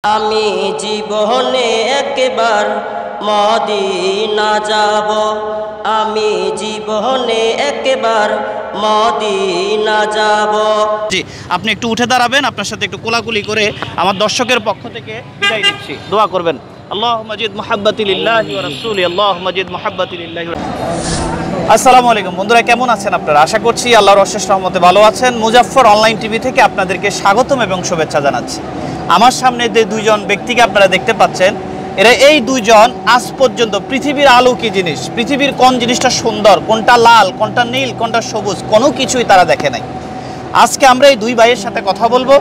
আমি জীবনে একবার মদিনা যাব, আমি জীবনে একবার মদিনা যাব। জি, আপনি একটু উঠে দাঁড়াবেন, আপনার সাথে একটু কোলাকুলি করে আমার দর্শকের পক্ষ থেকে বিদায় নিচ্ছি। দোয়া করবেন। আল্লাহুম্মা জিদ মুহাব্বাতি লিল্লাহি ওয়া রাসূলি, আল্লাহুম্মা জিদ মুহাব্বাতি লিল্লাহি। আসসালামু আলাইকুম বন্ধুরা, কেমন আছেন আপনারা? আশা করছি আল্লাহর অশেষ রহমতে ভালো আছেন। মুজাফফর অনলাইন টিভি থেকে আপনাদেরকে স্বাগতম এবং শুভেচ্ছা জানাচ্ছি। আমার সামনে যে দুইজন ব্যক্তিকে আপনারা দেখতে পাচ্ছেন, এরা এই দুইজন আজ পর্যন্ত পৃথিবীর আলো কি জিনিস, পৃথিবীর কোন জিনিসটা সুন্দর, কোনটা লাল, কোনটা নীল, কোনটা সবুজ, কোনো কিছুই তারা দেখে নাই। আজকে আমরা এই দুই ভাইয়ের সাথে কথা বলবো।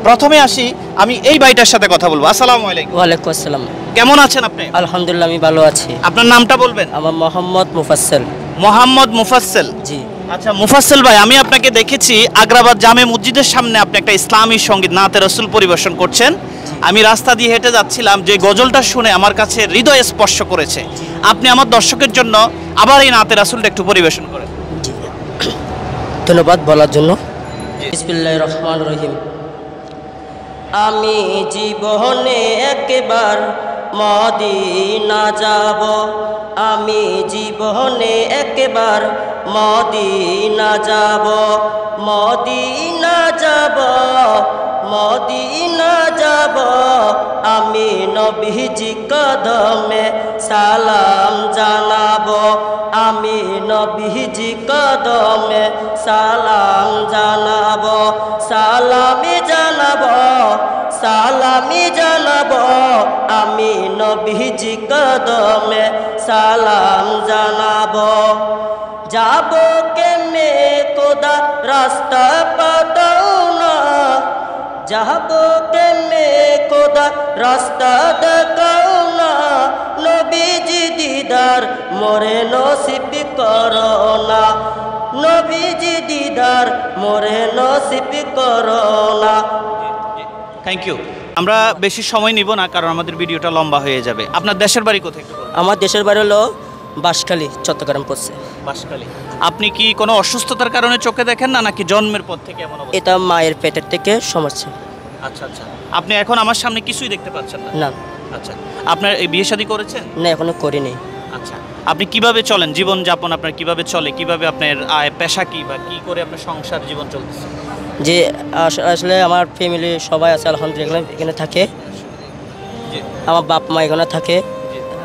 প্রথমে আসি, আমি এই ভাইটার সাথে কথা বলবো। আসসালামু আলাইকুম। ওয়ালাইকুম আসসালাম। কেমন আছেন আপনি? আলহামদুলিল্লাহ, আমি ভালো আছি। আপনার নামটা বলবেন? আমার মোহাম্মদ মুফাসসল। মোহাম্মদ মুফাসসল। জি। আচ্ছা মুফাসসল ভাই, আমি আপনাকে দেখেছি আগ্রাবাদ জামে মসজিদের সামনে আপনি একটা ইসলামী সঙ্গীত নাতে রসুল পরিবেশন করছেন। আমি রাস্তা দিয়ে হেঁটে যাচ্ছিলাম, যে গজলটা শুনে আমার কাছে হৃদয় স্পর্শ করেছে। আপনি আমার দর্শকের জন্য আবার এই নাতে রাসূলটা একটু পরিবেশন করেন। জি, ধন্যবাদ বলার জন্য। বিসমিল্লাহির রহমানির রহিম। আমি জীবনে একবার মদিনা যাব, আমি জীবনে একবার মদিনা যাব, মদিনা যাব, মদিনা যাব। আমি নবীজি কদমে সালাম জানাবো, আমি নবীজি কদমে সালাম জানাবো, সালামি জানাবো, সালামি জানাবো। আমি নবীজি কদমে সালাম জানাবো। যাব কেমনে খোদা রাস্তা পাতাও না, যাব কেমনে খোদা রাস্তা দেখাও না। নবীজি দিদার মোরে নসিব করো না, নবীজি দিদার মোরে নসিব করো না। Thank you. আমরা বেশি সময় নিব না, কারণ আমাদের ভিডিওটা লম্বা হয়ে যাবে। আপনার দেশের বাড়ি কোথায়? আমার দেশের বাড়ি হলো বাঁশখালী, চট্টগ্রাম পড়ছে। বাঁশখালী। আপনি কি কোনো অসুস্থতার কারণে চোখে দেখেন না, নাকি জন্মের পর থেকে এমন অবস্থা? এটা মায়ের পেটের থেকে সমস্যা। আচ্ছা আচ্ছা। আপনি এখন আমার সামনে কিছুই দেখতে পাচ্ছেন না? না। আচ্ছা, আপনার এই বিয়ে শাদী করেছেন? না, এখনো করিনি। আচ্ছা, আপনি কিভাবে চলেন? জীবন যাপন আপনার কিভাবে চলে? কিভাবে আপনার আয় পেশা কি, বা কি করে আপনার সংসার জীবন চলতেছে? যে আসলে আমার ফ্যামিলি সবাই আছে আলহামদুলিল্লাহ, এখানে থাকে। আমার বাপ মা এখানে থাকে,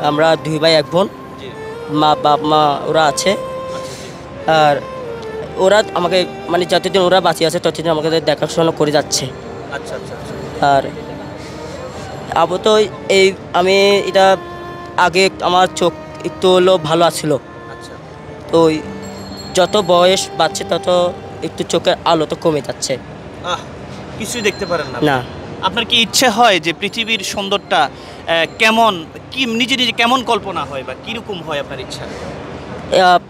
আমরা দুই ভাই এক বোন। মা বাপ মা ওরা আছে, আর ওরা আমাকে মানে যতদিন ওরা বাঁচিয়ে আছে ততদিন আমাকে দেখাশোনা করে যাচ্ছে। আচ্ছা আচ্ছা। আর আবু তো এই আমি এটা আগে আমার চোখ একটু হলো ভালো আছিল, আচ্ছা। তো যত বয়স বাড়ছে তত একটু চোখের আলো তো কমে যাচ্ছে। কিছুই দেখতে পারেন না? না। আপনার কি ইচ্ছে হয় যে পৃথিবীর সুন্দরটা কেমন, কি নিজে নিজে কেমন কল্পনা হয়, বা কীরকম হয় আপনার ইচ্ছা?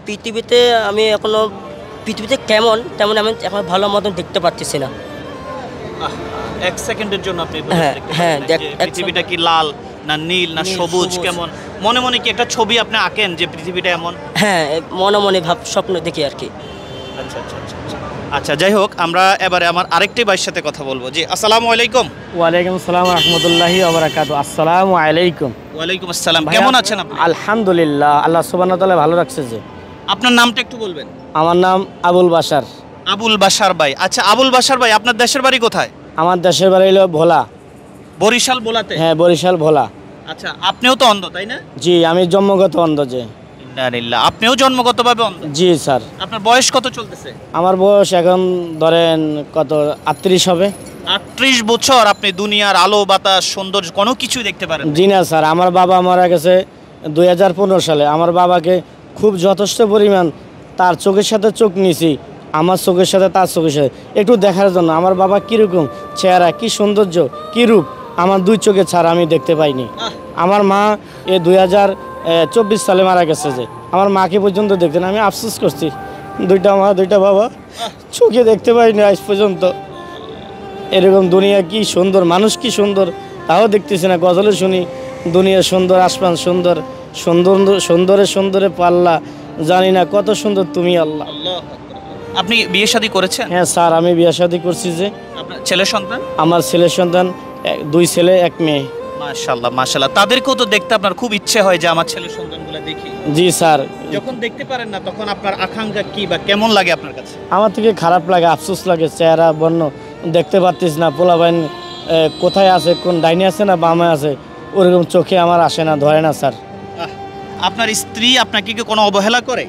পৃথিবীতে আমি এখনো পৃথিবীতে কেমন তেমন আমি এখন ভালো মতন দেখতে পারতেছি না। এক সেকেন্ডের জন্য আপনি হ্যাঁ, পৃথিবীটা কি লাল না নীল না সবুজ, কেমন মনে মনে কি একটা ছবি আপনি আঁকেন যে পৃথিবীটা এমন? হ্যাঁ, মনে মনে ভাব স্বপ্ন দেখি আর কি। আচ্ছা আচ্ছা আচ্ছা। আচ্ছা, যাই হোক, আমরা এবারে আমার আরেকটি ভাইয়ের সাথে কথা বলবো। জি, আসসালামু আলাইকুম। ওয়ালাইকুম আসসালাম রাহমাতুল্লাহি ওয়া বারাকাতুহু। আসসালামু আলাইকুম। ওয়ালাইকুম আসসালাম। কেমন আছেন আপনি? আলহামদুলিল্লাহ, আল্লাহ সুবহানাহু ওয়া তাআলা ভালো রাখছে। যে আপনার নামটা একটু বলবেন? আমার নাম আবুল বাশার। আবুল বাশার ভাই। আচ্ছা আবুল বাশার ভাই, আপনার দেশের বাড়ি কোথায়? আমার দেশের বাড়ি হলো ভোলা। বরিশাল ভোলাতে? হ্যাঁ, বরিশাল ভোলা। আচ্ছা, আপনিও তো অন্ধ তাই না? জি, আমি জন্মগত অন্ধ। যে ইন্নালিল্লাহ, আপনিও জন্মগতভাবে অন্ধ? জি স্যার। আপনার বয়স কত চলতেছে? আমার বয়স এখন ধরেন কত 38 হবে। 38 বছর আপনি দুনিয়ার আলো বাতাস সৌন্দর্য কোনো কিছুই দেখতে পারেন? জি না স্যার, আমার বাবা মারা গেছে 2015 সালে। আমার বাবাকে খুব যথেষ্ট পরিমাণ তার চোখের সাথে চোখ নিয়েছি, আমার চোখের সাথে তার চোখের সাথে একটু দেখার জন্য। আমার বাবা কীরকম চেহারা, কী সৌন্দর্য, কী রূপ আমার দুই চোখে ছাড়া আমি দেখতে পাইনি। আমার মা 2024 সালে মারা গেছে। যে আমার মাকে পর্যন্ত দেখতে না, আমি আফসোস করছি। দুইটা মা দুইটা বাবা চোখে দেখতে পাইনি আজ পর্যন্ত। এরকম দুনিয়া কি সুন্দর, মানুষ কি সুন্দর তাও দেখতেছি না। গজলে শুনি দুনিয়া সুন্দর, আসমান সুন্দর, সুন্দর সুন্দরে সুন্দরে পাল্লা, জানি না কত সুন্দর তুমি আল্লাহ। আপনি বিয়ে শাদী করেছেন? হ্যাঁ স্যার, আমি বিয়ে শাদী করছি। যে আপনার ছেলে সন্তান? আমার ছেলের সন্তান 2 ছেলে 1 মেয়ে। মাশাআল্লাহ মাশাআল্লাহ। তাদেরকেও তো দেখতে আপনার খুব ইচ্ছে হয় যে আমার ছেলে সন্তানগুলো দেখি। জি স্যার। যখন দেখতে পারেন না তখন আপনার আকাঙ্ক্ষা কি বা কেমন লাগে আপনার কাছে? আমার থেকে খারাপ লাগে, আফসোস লাগে, চেহারা বর্ণ দেখতে পারতিস না, পোলাপাইন কোথায় আছে, কোন ডাইনে আছে না বামে আছে, ওরকম চোখে আমার আসে না, ধরে না স্যার। আপনার স্ত্রী আপনাকে কি কোনো অবহেলা করে?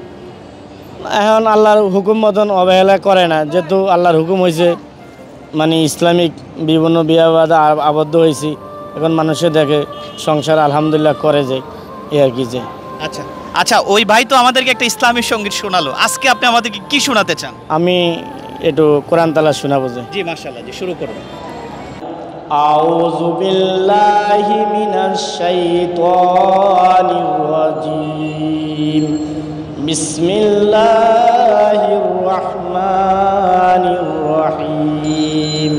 এখন আল্লাহর হুকুম মতন অবহেলা করে না, যেহেতু আল্লাহর হুকুম হয়েছে, মানে ইসলামিক বিভিন্ন বিবাদ আবদ্ধ হয়েছি, এখন মানুষে দেখে সংসার আলহামদুলিল্লাহ করে যায়, এই আর কি। যে আচ্ছা আচ্ছা, ওই ভাই তো আমাদেরকে একটা ইসলামী সঙ্গীত শোনালো, আজকে আপনি আমাদেরকে কি শোনাতে চান? আমি একটু কোরআন তালা শোনাবো। যে জি মাশাআল্লাহ, জি শুরু করুন। আউযু বিল্লাহি মিনাশ শাইতানির রাজীম। বিসমিল্লাহির রহমানির রহিম।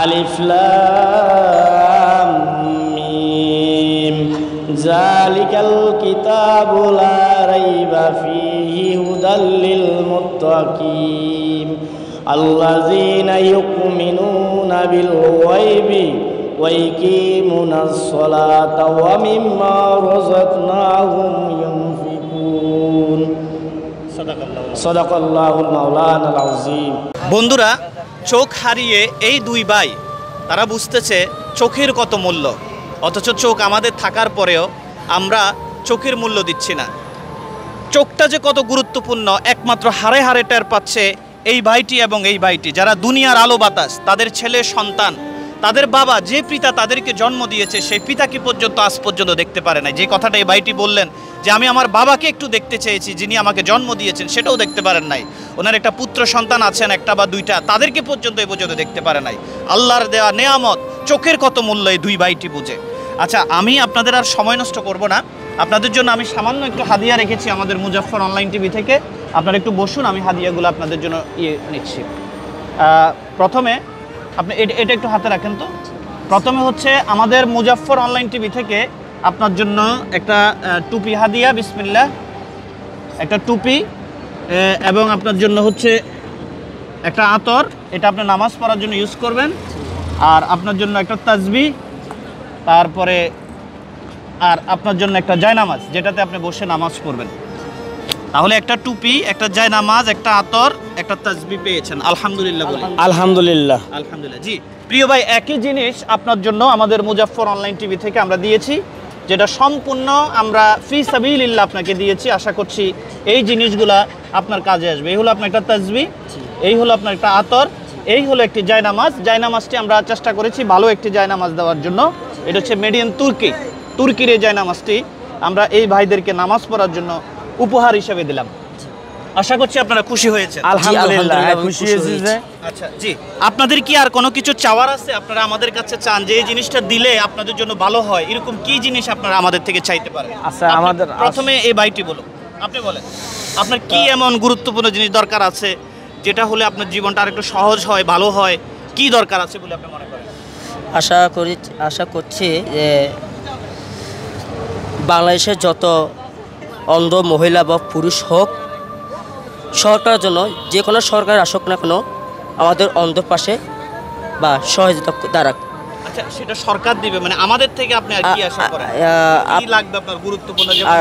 আলিফ লাম মিম। যালিকাল কিতাবু লা রাইবা ফীহি হুদাল লিল মুত্তাকিন আল্লাযীনা ইউমিনুনা বিল গায়বি ওয়া ইয়াকিমুনাস সালাতা ওয়া মিম্মা রাযাকনাহুম ইউনফিকুন। সাদাকাল্লাহুল মাওলানাল আযীম। বন্ধুরা, চোখ হারিয়ে এই 2 ভাই তারা বুঝতেছে চোখের কত মূল্য, অথচ চোখ আমাদের থাকার পরেও আমরা চোখের মূল্য দিচ্ছি না। চোখটা যে কত গুরুত্বপূর্ণ একমাত্র হারে হারে টের পাচ্ছে এই ভাইটি এবং এই ভাইটি, যারা দুনিয়ার আলো বাতাস, তাদের ছেলে সন্তান, তাদের বাবা যে পিতা তাদেরকে জন্ম দিয়েছে সেই পিতাকে পর্যন্ত আজ পর্যন্ত দেখতে পারে না। যে কথাটা এই ভাইটি বললেন যে আমি আমার বাবাকে একটু দেখতে চেয়েছি, যিনি আমাকে জন্ম দিয়েছেন, সেটাও দেখতে পারেন নাই। ওনার একটা পুত্র সন্তান আছেন, একটা বা 2টা, তাদেরকে পর্যন্ত এই পর্যন্ত দেখতে পারে নাই। আল্লাহর দেওয়া নেয়ামত, চোখের কত মূল্য এই 2 ভাইটি বুঝে। আচ্ছা, আমি আপনাদের আর সময় নষ্ট করব না, আপনাদের জন্য আমি সামান্য একটু হাদিয়া রেখেছি আমাদের মুজাফফর অনলাইন টিভি থেকে। আপনারা একটু বসুন, আমি হাদিয়াগুলো আপনাদের জন্য নিচ্ছি। প্রথমে আপনি এটা একটু হাতে রাখেন তো। প্রথমে হচ্ছে আমাদের মুজাফফর অনলাইন টিভি থেকে আপনার জন্য একটা টুপি হাদিয়া, বিসমিল্লাহ, একটা টুপি, এবং আপনার জন্য হচ্ছে একটা আতর, এটা আপনি নামাজ পড়ার জন্য ইউজ করবেন। আর আপনার জন্য একটা তাসবিহ, তারপরে আর আপনার জন্য একটা জায়নামাজ, যেটাতে আপনি বসে নামাজ পড়বেন। তাহলে একটা টুপি, একটা জায়নামাজ, একটা আতর, একটা তাসবিহ পেয়েছেন। আলহামদুলিল্লাহ বলি। আলহামদুলিল্লাহ। আলহামদুলিল্লাহ। জি প্রিয় ভাই, একই জিনিস আপনার জন্য আমাদের মুজাফফর অনলাইন টিভি থেকে আমরা দিয়েছি, যেটা সম্পূর্ণ আমরা ফি সাবিলিল্লাহ আপনাকে দিয়েছি। আশা করছি এই জিনিসগুলা আপনার কাজে আসবে। এই হলো আপনার একটা তাসবিহ, এই হলো আপনার একটা আতর, এই হলো একটি জায়নামাজ। জায়নামাজটি আমরা চেষ্টা করেছি ভালো একটি জায়নামাজ দেওয়ার জন্য। এটা হচ্ছে মেড ইন তুর্কির এই জায়নামাজটি আমরা এই ভাইদেরকে নামাজ পড়ার জন্য উপহার হিসেবে দিলাম। আশা করছি আপনারা খুশি হয়েছেন। আলহামদুলিল্লাহ খুশি হয়েছি। যে আচ্ছা জি, আপনাদের কি আর কোনো কিছু চাওয়ার আছে? আপনারা আমাদের কাছে চান যে এই জিনিসটা দিলে আপনাদের জন্য ভালো হয়, এরকম কি জিনিস আপনারা আমাদের থেকে চাইতে পারেন? আচ্ছা, আমাদের প্রথমে এই ভাইটি বলুন, আপনি বলেন আপনার কি এমন গুরুত্বপূর্ণ জিনিস দরকার আছে যেটা হলে আপনার জীবনটা আর একটু সহজ হয়, ভালো হয়, কি দরকার আছে বলে আপনি মনে করেন? আশা করছি যে বাংলাদেশের যত অন্ধ মহিলা বা পুরুষ হোক, সরকারের জন্য যে কোনো সরকার আসুক না কেন আমাদের অন্ধর পাশে বা সহযোগিতা দাঁড়াক। আচ্ছা, সেটা সরকার দিবে, মানে আমাদের থেকে আপনি আর কি আশা করেন? কি লাগবে আপনার গুরুত্বপূর্ণ? যেমন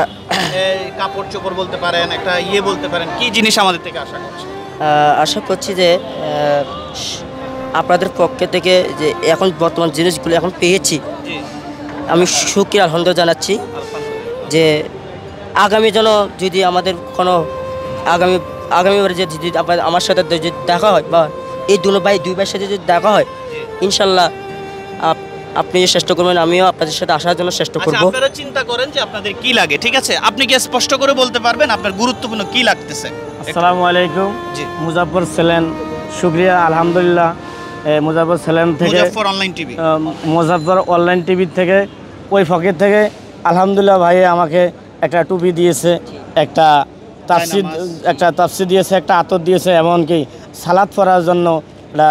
কাপড় চোপড় বলতে পারেন, একটা বলতে পারেন, কি জিনিস আমাদের থেকে আশা করছেন? আশা করছি যে আপনাদের পক্ষে থেকে যে এখন বর্তমান জিনিসগুলো এখন পেয়েছি, আমি সুখী আলহামদুলিল্লাহ জানাচ্ছি। যে আগামী যেন যদি আমাদের কোনো আগামীবারে যদি আমার সাথে যদি দেখা হয় বা এই 2 ভাইয়ের সাথে যদি দেখা হয়, ইনশাল্লাহ আপনি চেষ্টা করবেন, আমিও আপনাদের সাথে আসার জন্য চেষ্টা করব। আপনারা চিন্তা করেন যে আপনাদের কি লাগে, ঠিক আছে? আপনি কি স্পষ্ট করে বলতে পারবেন আপনার গুরুত্বপূর্ণ কি লাগতেছে? আসসালামু আলাইকুম। জি, মুজাফফর ছিলেন, শুকরিয়া আলহামদুলিল্লাহ। মুজাফফর ছিলেন থেকে মুজাফফর অনলাইন টিভি থেকে ওই ফকির থেকে আলহামদুলিল্লাহ ভাই আমাকে একটা টুপি দিয়েছে, একটা তাফসির দিয়েছে, একটা আতর দিয়েছে, এমনকি সালাত পড়ার জন্য একটা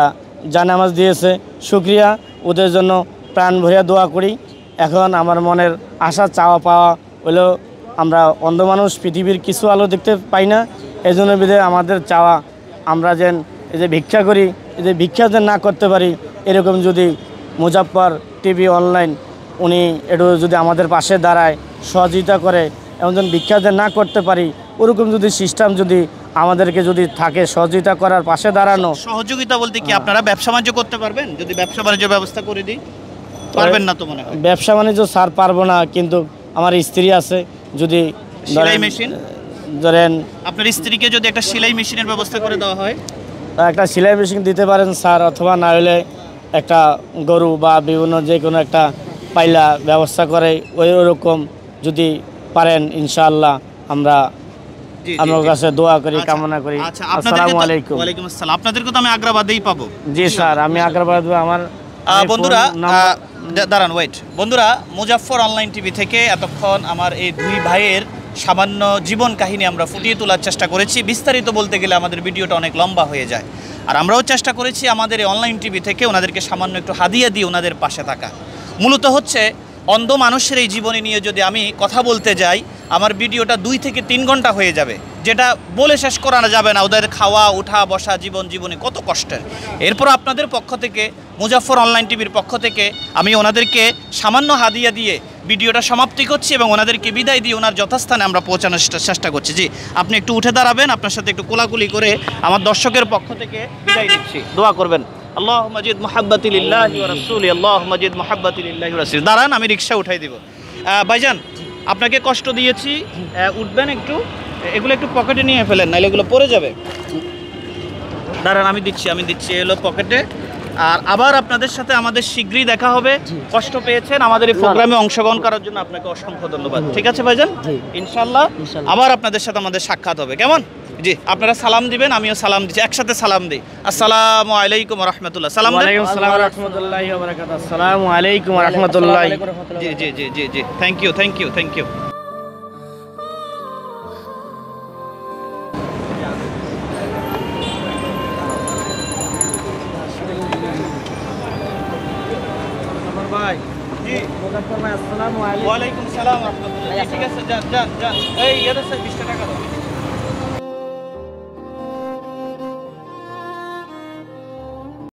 জায়নামাজ দিয়েছে। শুকরিয়া, ওদের জন্য প্রাণ ভরিয়া দোয়া করি। এখন আমার মনের আশা চাওয়া পাওয়া হলো, আমরা অন্ধ মানুষ, পৃথিবীর কিছু আলো দেখতে পাই না, এই জন্য বিধে আমাদের চাওয়া আমরা যেন এই যে ভিক্ষা করি, এই যে ভিক্ষা যেন না করতে পারি, এরকম যদি মুজাফফর টিভি অনলাইন উনি একটু যদি আমাদের পাশে দাঁড়ায়, সহযোগিতা করে, এমন যেন ভিক্ষা না করতে পারি, ওরকম যদি সিস্টেম যদি আমাদেরকে যদি থাকে, সহযোগিতা করার, পাশে দাঁড়ানো। সহযোগিতা বলতে কি আপনারা ব্যবসা বাণিজ্য করতে পারবেন? যদি ব্যবসা বাণিজ্য ব্যবস্থা করে দিই, পারবেন না তো মনে হয়? ব্যবসা বাণিজ্য স্যার পারবো না, কিন্তু আমার স্ত্রী আছে, যদি সেলাই মেশিন ধরেন আপনার স্ত্রীকে যদি একটা সেলাই মেশিনের ব্যবস্থা করে দেওয়া হয়, একটা সেলাই মেশিন দিতে পারেন স্যার, অথবা না হলে একটা গরু বা বিভিন্ন যে কোনো একটা পাইলা ব্যবস্থা করে ওরকম যদি পারেন, ইনশাআল্লাহ আমরা জি, জি, আপনার জি। কাছে দোয়া করি, আচ্ছা, কামনা করি। আচ্ছা, আসসালামু আলাইকুম। ওয়ালাইকুম আসসালাম। আপনাদেরকে তো আমি আগ্রাবাদেই পাবো। জি স্যার, আমি আগ্রাবাদ, আমার বন্ধুরা ফোন নাম্বার- দাঁড়ান, ওয়েট। বন্ধুরা, মুজাফফর অনলাইন টিভি থেকে এতক্ষণ আমার এই দুই ভাইয়ের সামান্য জীবন কাহিনী আমরা ফুটিয়ে তোলার চেষ্টা করেছি। বিস্তারিত বলতে গেলে আমাদের ভিডিওটা অনেক লম্বা হয়ে যায়, আর আমরাও চেষ্টা করেছি আমাদের এই অনলাইন টিভি থেকে ওনাদেরকে সামান্য একটু হাদিয়া দিয়ে ওনাদের পাশে থাকা। মূলত হচ্ছে অন্ধ মানুষের এই জীবনী নিয়ে যদি আমি কথা বলতে যাই, আমার ভিডিওটা 2 থেকে 3 ঘন্টা হয়ে যাবে, যেটা বলে শেষ করানো যাবে না। ওদের খাওয়া, ওঠা, বসা, জীবনী কত কষ্টের। এরপর আপনাদের পক্ষ থেকে, মুজাফফর অনলাইন টিভির পক্ষ থেকে আমি ওনাদেরকে সামান্য হাদিয়া দিয়ে ভিডিওটা সমাপ্তি করছি এবং ওনাদেরকে বিদায় দিয়ে ওনার যথাস্থানে আমরা পৌঁছানোর চেষ্টা করছি। জি, আপনি একটু উঠে দাঁড়াবেন, আপনার সাথে একটু কোলাকুলি করে আমার দর্শকের পক্ষ থেকে বিদায় নিচ্ছি। দোয়া করবেন। আল্লাহুম্মা জিদ মুহাব্বাতি লিল্লাহি ওয়া রাসূলি, আল্লাহুম্মা জিদ মুহাব্বাতি লিল্লাহি ওয়া রাসূলি। দাঁড়ান, আমি রিকশা উঠাই দিব। ভাইজান, আপনাকে কষ্ট দিয়েছি, উঠবেন একটু, এগুলো একটু পকেটে নিয়ে ফেলেন, নাহলে এগুলো পড়ে যাবে। দাঁড়ান, আমি দিচ্ছি এগুলো পকেটে। আর আবার আপনাদের সাথে আমাদের শীঘ্রই দেখা হবে। কষ্ট পেয়েছেন আমাদের এই প্রোগ্রামে অংশগ্রহণ করার জন্য, আপনাকে অসংখ্য ধন্যবাদ। ঠিক আছে ভাইজান, ইনশাআল্লাহ আবার আপনাদের সাথে আমাদের সাক্ষাৎ হবে। কেমন? জি, আপনারা সালাম দিবেন, আমিও সালাম দিচ্ছি, একসাথে সালাম দিই। আসসালামু আলাইকুম ওয়া রাহমাতুল্লাহ। সালাম দেন। ওয়ালাইকুম আসসালাম ওয়া রাহমাতুল্লাহি ওয়া বারাকাতুহু। আসসালামু আলাইকুম ওয়া রাহমাতুল্লাহি। জি জি জি জি জি, থ্যাংক ইউ। ভাই, জি, মুজাফফর ভাই, আসসালামু আলাইকুম। ওয়ালাইকুম সালাম ওয়া রাহমাতুল্লাহ। ঠিক আছে, যান। এই এদের 20 টাকা দাও।